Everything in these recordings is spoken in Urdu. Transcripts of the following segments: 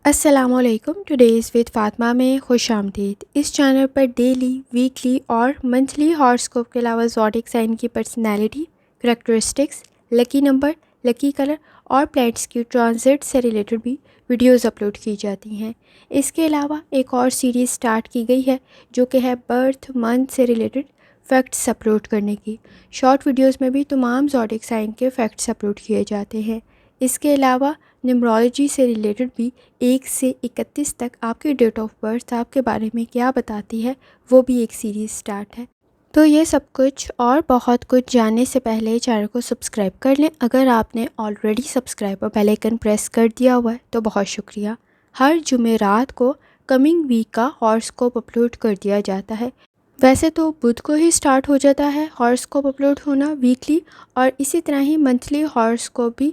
السلام علیکم. ٹوڈیز ود فاطمہ میں خوش آمدید. اس چینل پر ڈیلی، ویکلی اور منتھلی ہاراسکوپ کے علاوہ زوڈیک سائن کی پرسنالٹی، کریکٹرسٹکس، لکی نمبر، لکی کلر اور پلانٹس کی ٹرانزٹ سے ریلیٹڈ بھی ویڈیوز اپلوڈ کی جاتی ہیں. اس کے علاوہ ایک اور سیریز سٹارٹ کی گئی ہے جو کہ ہے برتھ منتھ سے ریلیٹڈ فیکٹس اپلوڈ کرنے کی. شارٹ ویڈیوز میں بھی تمام زوڈیک سائن کے فیکٹس اپلوڈ کیے جاتے ہیں. اس کے علاوہ نیمرولوجی سے ریلیٹڈ بھی 1 سے 31 تک آپ کی ڈیٹ آف برتھ آپ کے بارے میں کیا بتاتی ہے، وہ بھی ایک سیریز سٹارٹ ہے. تو یہ سب کچھ اور بہت کچھ جاننے سے پہلے چینل کو سبسکرائب کر لیں. اگر آپ نے آلریڈی سبسکرائب اور بیل آئکن پریس کر دیا ہوا ہے تو بہت شکریہ. ہر جمعرات کو کمنگ ویک کا ہاراسکوپ اپلوڈ کر دیا جاتا ہے. ویسے تو بدھ کو ہی سٹارٹ ہو جاتا ہے ہاراسکوپ اپلوڈ ہونا ویکلی، اور اسی طرح ہی منتھلی ہاراسکوپ بھی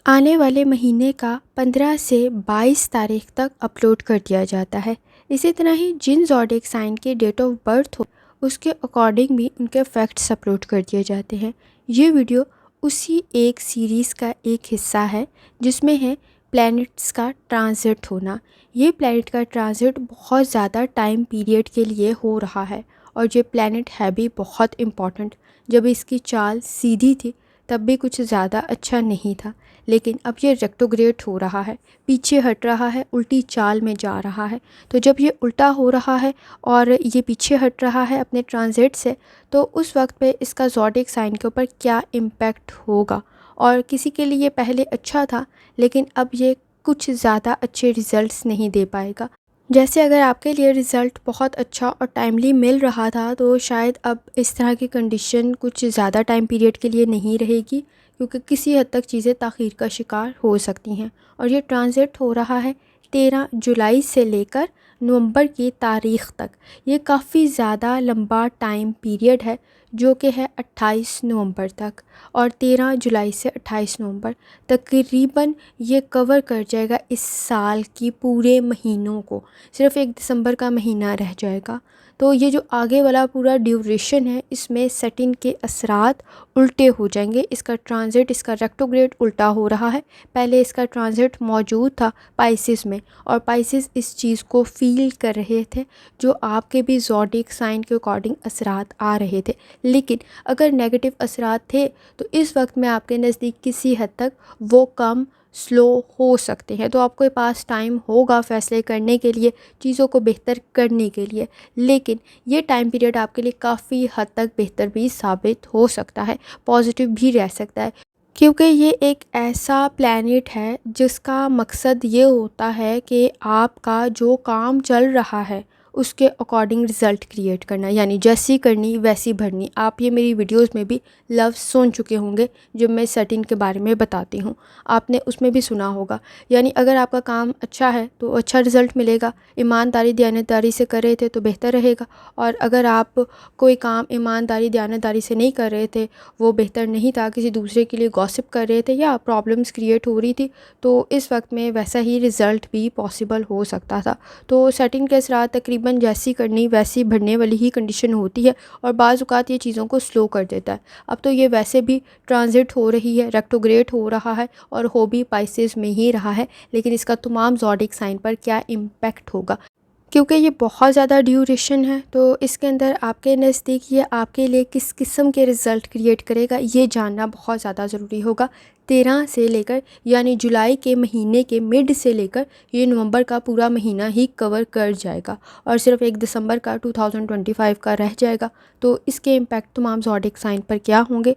آنے والے مہینے کا 15 سے 22 تاریخ تک اپلوڈ کر دیا جاتا ہے. اسی طرح ہی جن زوڈیک سائن کی ڈیٹ آف برتھ ہو اس کے اکارڈنگ بھی ان کے فیکٹس اپلوڈ کر دیے جاتے ہیں. یہ ویڈیو اسی ایک سیریز کا ایک حصہ ہے جس میں ہے پلینٹس کا ٹرانزٹ ہونا. یہ پلینٹ کا ٹرانزٹ بہت زیادہ ٹائم پیریڈ کے لیے ہو رہا ہے، اور یہ پلینٹ ہے بھی بہت امپورٹنٹ. جب اس کی چال سیدھی تھی تب بھی کچھ زیادہ اچھا نہیں تھا، لیکن اب یہ ریکٹوگریٹ ہو رہا ہے، پیچھے ہٹ رہا ہے، الٹی چال میں جا رہا ہے. تو جب یہ الٹا ہو رہا ہے اور یہ پیچھے ہٹ رہا ہے اپنے ٹرانزٹ سے، تو اس وقت پہ اس کا زوڈیک سائن کے اوپر کیا امپیکٹ ہوگا. اور کسی کے لیے پہلے اچھا تھا لیکن اب یہ کچھ زیادہ اچھے ریزلٹس نہیں دے پائے گا. جیسے اگر آپ کے لیے رزلٹ بہت اچھا اور ٹائملی مل رہا تھا تو شاید اب اس طرح کی کنڈیشن کچھ زیادہ ٹائم پیریڈ کے لیے نہیں رہے گی، کیونکہ کسی حد تک چیزیں تاخیر کا شکار ہو سکتی ہیں. اور یہ ٹرانزٹ ہو رہا ہے 13 جولائی سے لے کر نومبر کی تاریخ تک. یہ کافی زیادہ لمبا ٹائم پیریڈ ہے جو کہ ہے 28 نومبر تک، اور 13 جولائی سے 28 نومبر تقریباً یہ کور کر جائے گا اس سال کی پورے مہینوں کو. صرف 1 دسمبر کا مہینہ رہ جائے گا. تو یہ جو آگے والا پورا ڈیوریشن ہے اس میں سیٹن کے اثرات الٹے ہو جائیں گے. اس کا ٹرانزٹ، اس کا ریکٹوگریڈ الٹا ہو رہا ہے. پہلے اس کا ٹرانزٹ موجود تھا پائسس میں، اور پائسس اس چیز کو فیل کر رہے تھے جو آپ کے بھی زوڈیک سائن کے اکارڈنگ اثرات آ رہے تھے. لیکن اگر نیگیٹو اثرات تھے تو اس وقت میں آپ کے نزدیک کسی حد تک وہ کم سلو ہو سکتے ہیں. تو آپ کے پاس ٹائم ہوگا فیصلے کرنے کے لیے، چیزوں کو بہتر کرنے کے لیے. لیکن یہ ٹائم پیریڈ آپ کے لیے کافی حد تک بہتر بھی ثابت ہو سکتا ہے، پازیٹیو بھی رہ سکتا ہے، کیونکہ یہ ایک ایسا پلینٹ ہے جس کا مقصد یہ ہوتا ہے کہ آپ کا جو کام چل رہا ہے اس کے اکارڈنگ رزلٹ کریٹ کرنا، یعنی جیسی کرنی ویسی بھرنی. آپ یہ میری ویڈیوز میں بھی لفظ سن چکے ہوں گے جب میں سیٹن کے بارے میں بتاتی ہوں، آپ نے اس میں بھی سنا ہوگا. یعنی اگر آپ کا کام اچھا ہے تو اچھا رزلٹ ملے گا، ایمانداری دیانتداری سے کر رہے تھے تو بہتر رہے گا. اور اگر آپ کوئی کام ایمانداری دیانتداری سے نہیں کر رہے تھے، وہ بہتر نہیں تھا، کسی دوسرے کے لیے گوسپ کر رہے تھے یا پرابلمس کریٹ ہو رہی تھی، تو اس وقت میں ویسا ہی رزلٹ بھی پاسبل ہو سکتا تھا. تو سیٹنگ کے اثرات تقریباً جیسی کرنی ویسی بھرنے والی ہی کنڈیشن ہوتی ہے، اور بعض اوقات یہ چیزوں کو سلو کر دیتا ہے. اب تو یہ ویسے بھی ٹرانزٹ ہو رہی ہے، ریکٹوگریٹ ہو رہا ہے، اور ہو بھی پائسس میں ہی رہا ہے. لیکن اس کا تمام زوڈیک سائن پر کیا امپیکٹ ہوگا، کیونکہ یہ بہت زیادہ ڈیوریشن ہے، تو اس کے اندر آپ کے نزدیک یہ آپ کے لیے کس قسم کے رزلٹ کریٹ کرے گا یہ جاننا بہت زیادہ ضروری ہوگا. 13 سے لے کر، یعنی جولائی کے مہینے کے مڈ سے لے کر یہ نومبر کا پورا مہینہ ہی کور کر جائے گا، اور صرف 1 دسمبر کا 2025 کا رہ جائے گا. تو اس کے امپیکٹ تمام زوڈیک سائن پر کیا ہوں گے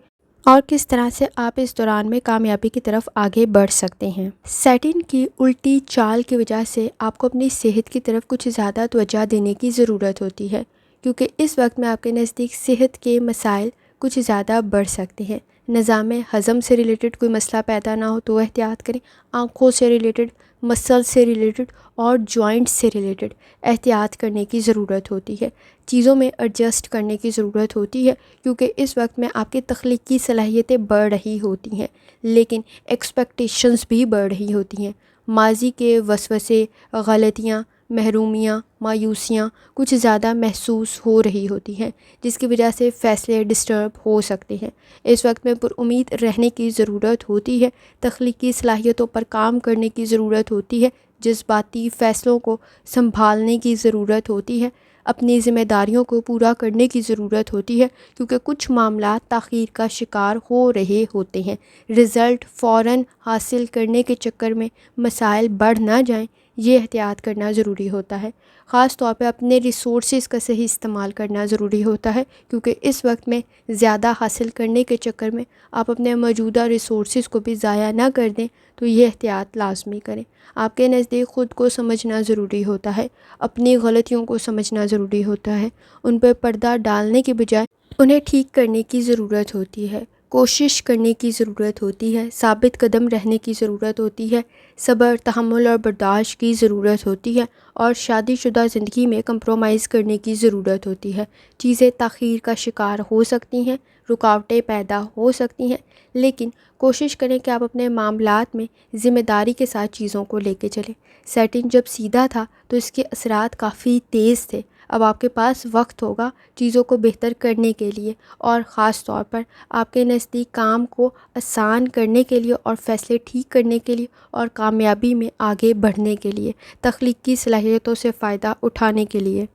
اور کس طرح سے آپ اس دوران میں کامیابی کی طرف آگے بڑھ سکتے ہیں. سیٹن کی الٹی چال کی وجہ سے آپ کو اپنی صحت کی طرف کچھ زیادہ توجہ دینے کی ضرورت ہوتی ہے، کیونکہ اس وقت میں آپ کے نزدیک صحت کے مسائل کچھ زیادہ بڑھ سکتے ہیں. نظام ہضم سے ریلیٹڈ کوئی مسئلہ پیدا نہ ہو تو احتیاط کریں. آنکھوں سے ریلیٹڈ، مسل سے ریلیٹڈ اور جوائنٹ سے ریلیٹڈ احتیاط کرنے کی ضرورت ہوتی ہے. چیزوں میں ایڈجسٹ کرنے کی ضرورت ہوتی ہے، کیونکہ اس وقت میں آپ کی تخلیقی صلاحیتیں بڑھ رہی ہوتی ہیں لیکن ایکسپیکٹیشنز بھی بڑھ رہی ہوتی ہیں. ماضی کے وسوسے، غلطیاں، محرومیاں، مایوسیاں کچھ زیادہ محسوس ہو رہی ہوتی ہیں، جس کی وجہ سے فیصلے ڈسٹرب ہو سکتے ہیں. اس وقت میں پر امید رہنے کی ضرورت ہوتی ہے، تخلیقی صلاحیتوں پر کام کرنے کی ضرورت ہوتی ہے، جذباتی فیصلوں کو سنبھالنے کی ضرورت ہوتی ہے، اپنی ذمہ داریوں کو پورا کرنے کی ضرورت ہوتی ہے، کیونکہ کچھ معاملات تاخیر کا شکار ہو رہے ہوتے ہیں۔ رزلٹ فوراً حاصل کرنے کے چکر میں مسائل بڑھ نہ جائیں، یہ احتیاط کرنا ضروری ہوتا ہے۔ خاص طور پہ اپنے ریسورسز کا صحیح استعمال کرنا ضروری ہوتا ہے، کیونکہ اس وقت میں زیادہ حاصل کرنے کے چکر میں آپ اپنے موجودہ ریسورسز کو بھی ضائع نہ کر دیں، تو یہ احتیاط لازمی کریں۔ آپ کے نزدیک خود کو سمجھنا ضروری ہوتا ہے، اپنی غلطیوں کو سمجھنا ضروری ہوتا ہے، ان پہ پردہ ڈالنے کے بجائے انہیں ٹھیک کرنے کی ضرورت ہوتی ہے، کوشش کرنے کی ضرورت ہوتی ہے، ثابت قدم رہنے کی ضرورت ہوتی ہے، صبر، تحمل اور برداشت کی ضرورت ہوتی ہے، اور شادی شدہ زندگی میں کمپرومائز کرنے کی ضرورت ہوتی ہے۔ چیزیں تاخیر کا شکار ہو سکتی ہیں، رکاوٹیں پیدا ہو سکتی ہیں، لیکن کوشش کریں کہ آپ اپنے معاملات میں ذمہ داری کے ساتھ چیزوں کو لے کے چلیں۔ سیٹنگ جب سیدھا تھا تو اس کے اثرات کافی تیز تھے۔ اب آپ کے پاس وقت ہوگا چیزوں کو بہتر کرنے کے لیے، اور خاص طور پر آپ کے نزدیک کام کو آسان کرنے کے لیے اور فیصلے ٹھیک کرنے کے لیے اور کامیابی میں آگے بڑھنے کے لیے، تخلیقی صلاحیتوں سے فائدہ اٹھانے کے لیے۔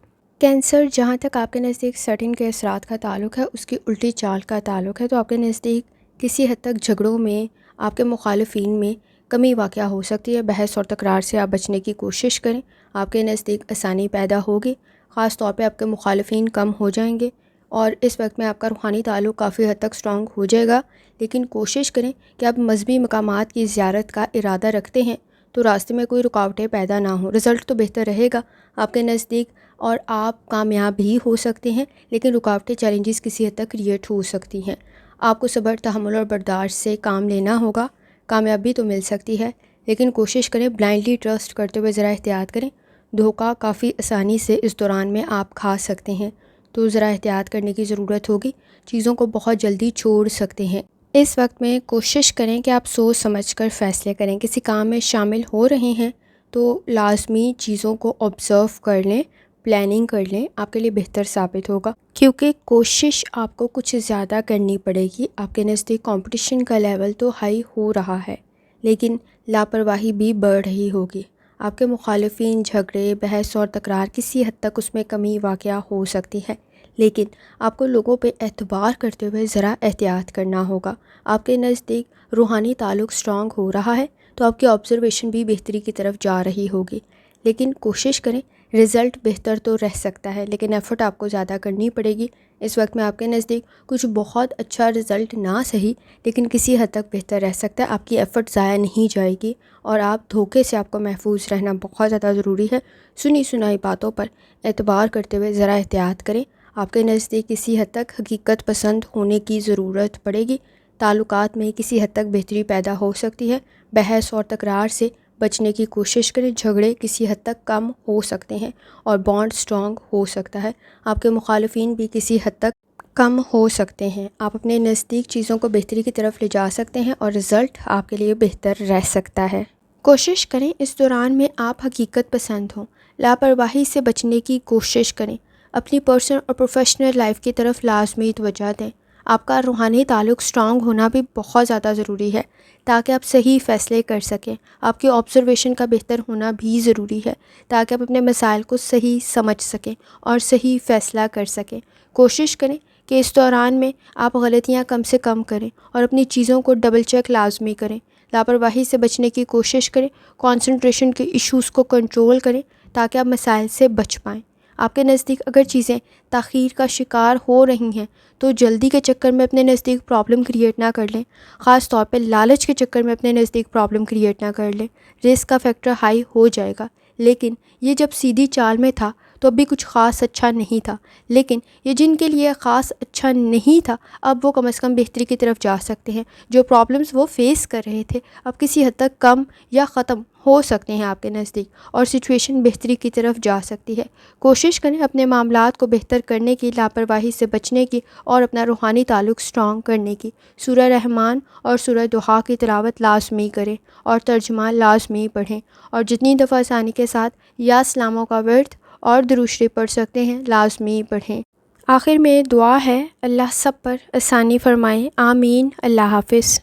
کینسر، جہاں تک آپ کے نزدیک سیٹنگ کے اثرات کا تعلق ہے، اس کی الٹی چال کا تعلق ہے، تو آپ کے نزدیک کسی حد تک جھگڑوں میں، آپ کے مخالفین میں کمی واقع ہو سکتی ہے۔ بحث اور تکرار سے آپ بچنے کی کوشش کریں، آپ کے نزدیک آسانی پیدا ہوگی، خاص طور پہ آپ کے مخالفین کم ہو جائیں گے، اور اس وقت میں آپ کا روحانی تعلق کافی حد تک سٹرونگ ہو جائے گا۔ لیکن کوشش کریں کہ آپ مذہبی مقامات کی زیارت کا ارادہ رکھتے ہیں تو راستے میں کوئی رکاوٹیں پیدا نہ ہوں۔ رزلٹ تو بہتر رہے گا آپ کے نزدیک، اور آپ کامیاب بھی ہو سکتے ہیں، لیکن رکاوٹیں، چیلنجز کسی حد تک کریٹ ہو سکتی ہیں۔ آپ کو صبر، تحمل اور برداشت سے کام لینا ہوگا۔ کامیابی تو مل سکتی ہے، لیکن کوشش کریں بلائنڈلی ٹرسٹ کرتے ہوئے ذرا احتیاط کریں۔ دھوکہ کافی آسانی سے اس دوران میں آپ کھا سکتے ہیں، تو ذرا احتیاط کرنے کی ضرورت ہوگی۔ چیزوں کو بہت جلدی چھوڑ سکتے ہیں۔ اس وقت میں کوشش کریں کہ آپ سوچ سمجھ کر فیصلے کریں۔ کسی کام میں شامل ہو رہے ہیں تو لازمی چیزوں کو آبزرو کر لیں، پلاننگ کر لیں، آپ کے لیے بہتر ثابت ہوگا، کیونکہ کوشش آپ کو کچھ زیادہ کرنی پڑے گی۔ آپ کے نزدیک کمپٹیشن کا لیول تو ہائی ہو رہا ہے، لیکن لاپرواہی بھی بڑھ رہی ہوگی۔ آپ کے مخالفین، جھگڑے، بحث اور تکرار، کسی حد تک اس میں کمی واقع ہو سکتی ہے، لیکن آپ کو لوگوں پہ اعتبار کرتے ہوئے ذرا احتیاط کرنا ہوگا۔ آپ کے نزدیک روحانی تعلق سٹرونگ ہو رہا ہے تو آپ کی آبزرویشن بھی بہتری کی طرف جا رہی ہوگی، لیکن کوشش کریں۔ رزلٹ بہتر تو رہ سکتا ہے، لیکن ایفرٹ آپ کو زیادہ کرنی پڑے گی۔ اس وقت میں آپ کے نزدیک کچھ بہت اچھا رزلٹ نہ صحیح، لیکن کسی حد تک بہتر رہ سکتا ہے۔ آپ کی ایفرٹ ضائع نہیں جائے گی، اور آپ دھوکے سے آپ کو محفوظ رہنا بہت زیادہ ضروری ہے۔ سنی سنائی باتوں پر اعتبار کرتے ہوئے ذرا احتیاط کریں۔ آپ کے نزدیک کسی حد تک حقیقت پسند ہونے کی ضرورت پڑے گی۔ تعلقات میں کسی حد تک بہتری پیدا ہو سکتی ہے۔ بحث اور تکرار سے بچنے کی کوشش کریں۔ جھگڑے کسی حد تک کم ہو سکتے ہیں اور بانڈ سٹرونگ ہو سکتا ہے۔ آپ کے مخالفین بھی کسی حد تک کم ہو سکتے ہیں۔ آپ اپنے نزدیک چیزوں کو بہتری کی طرف لے جا سکتے ہیں، اور رزلٹ آپ کے لیے بہتر رہ سکتا ہے۔ کوشش کریں اس دوران میں آپ حقیقت پسند ہوں۔ لاپرواہی سے بچنے کی کوشش کریں۔ اپنی پرسنل اور پروفیشنل لائف کی طرف لازمی توجہ دیں۔ آپ کا روحانی تعلق سٹرونگ ہونا بھی بہت زیادہ ضروری ہے تاکہ آپ صحیح فیصلے کر سکیں۔ آپ کی آبزرویشن کا بہتر ہونا بھی ضروری ہے تاکہ آپ اپنے مسائل کو صحیح سمجھ سکیں اور صحیح فیصلہ کر سکیں۔ کوشش کریں کہ اس دوران میں آپ غلطیاں کم سے کم کریں اور اپنی چیزوں کو ڈبل چیک لازمی کریں۔ لاپرواہی سے بچنے کی کوشش کریں۔ کنسنٹریشن کے ایشوز کو کنٹرول کریں تاکہ آپ مسائل سے بچ پائیں۔ آپ کے نزدیک اگر چیزیں تاخیر کا شکار ہو رہی ہیں تو جلدی کے چکر میں اپنے نزدیک پرابلم کریٹ نہ کر لیں، خاص طور پہ لالچ کے چکر میں اپنے نزدیک پرابلم کریٹ نہ کر لیں۔ رسک کا فیکٹر ہائی ہو جائے گا، لیکن یہ جب سیدھی چال میں تھا تو ابھی کچھ خاص اچھا نہیں تھا، لیکن یہ جن کے لیے خاص اچھا نہیں تھا اب وہ کم از کم بہتری کی طرف جا سکتے ہیں۔ جو پرابلمز وہ فیس کر رہے تھے اب کسی حد تک کم یا ختم ہو سکتے ہیں آپ کے نزدیک، اور سچویشن بہتری کی طرف جا سکتی ہے۔ کوشش کریں اپنے معاملات کو بہتر کرنے کی، لاپرواہی سے بچنے کی اور اپنا روحانی تعلق سٹرونگ کرنے کی۔ سورہ رحمان اور سورہ دہا کی تلاوت لازمی کریں اور ترجمہ لازمی پڑھیں، اور جتنی دفعہ آسانی کے ساتھ یا سلاموں کا ورد اور درود شریف پڑھ سکتے ہیں لازمی پڑھیں۔ آخر میں دعا ہے، اللہ سب پر آسانی فرمائے، آمین۔ اللہ حافظ۔